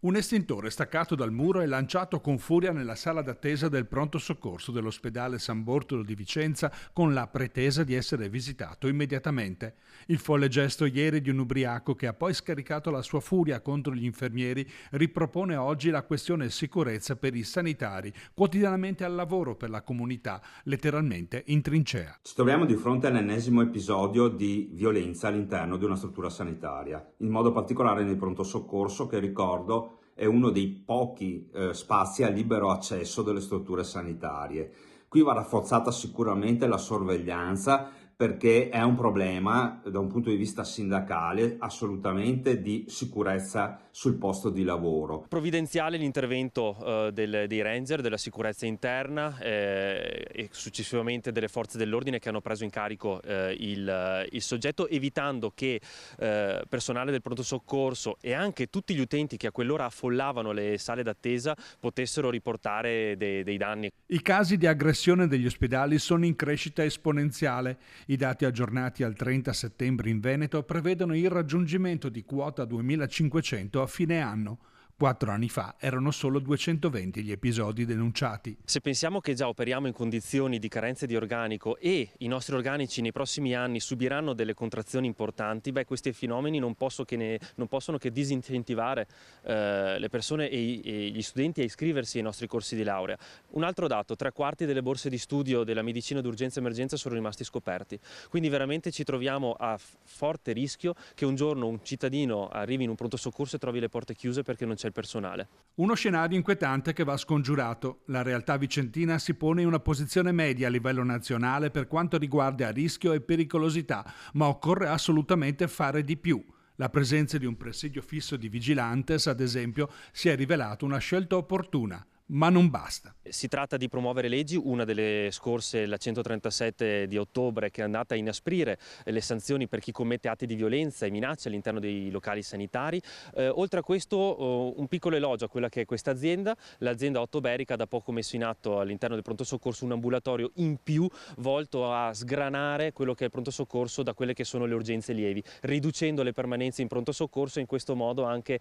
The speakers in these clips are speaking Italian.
Un estintore staccato dal muro e lanciato con furia nella sala d'attesa del pronto soccorso dell'ospedale San Bortolo di Vicenza con la pretesa di essere visitato immediatamente. Il folle gesto ieri di un ubriaco che ha poi scaricato la sua furia contro gli infermieri ripropone oggi la questione sicurezza per i sanitari, quotidianamente al lavoro per la comunità, letteralmente in trincea. Ci troviamo di fronte all'ennesimo episodio di violenza all'interno di una struttura sanitaria, in modo particolare nel pronto soccorso che, ricordo, è uno dei pochi spazi a libero accesso delle strutture sanitarie. Qui va rafforzata sicuramente la sorveglianza, perché è un problema da un punto di vista sindacale assolutamente di sicurezza sul posto di lavoro. Provvidenziale l'intervento dei Ranger, della sicurezza interna e successivamente delle forze dell'ordine che hanno preso in carico il soggetto, evitando che personale del pronto soccorso e anche tutti gli utenti che a quell'ora affollavano le sale d'attesa potessero riportare dei danni. I casi di aggressione degli ospedali sono in crescita esponenziale. I dati aggiornati al 30 settembre in Veneto prevedono il raggiungimento di quota 2500 a fine anno. 4 anni fa erano solo 220 gli episodi denunciati. Se pensiamo che già operiamo in condizioni di carenze di organico e i nostri organici nei prossimi anni subiranno delle contrazioni importanti, questi fenomeni non possono che disincentivare le persone e gli studenti a iscriversi ai nostri corsi di laurea. Un altro dato: 3/4 delle borse di studio della medicina d'urgenza e emergenza sono rimasti scoperti. Quindi veramente ci troviamo a forte rischio che un giorno un cittadino arrivi in un pronto soccorso e trovi le porte chiuse perché non c'è il personale. Uno scenario inquietante che va scongiurato. La realtà vicentina si pone in una posizione media a livello nazionale per quanto riguarda rischio e pericolosità, ma occorre assolutamente fare di più. La presenza di un presidio fisso di vigilantes, ad esempio, si è rivelata una scelta opportuna. Ma non basta. Si tratta di promuovere leggi, una delle scorse, la 137 di ottobre, che è andata a inasprire le sanzioni per chi commette atti di violenza e minacce all'interno dei locali sanitari. Oltre a questo un piccolo elogio a quella che è questa azienda. L'azienda Ottoberica ha da poco messo in atto all'interno del pronto soccorso un ambulatorio in più volto a sgranare quello che è il pronto soccorso da quelle che sono le urgenze lievi, riducendo le permanenze in pronto soccorso e in questo modo anche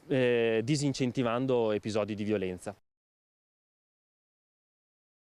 disincentivando episodi di violenza.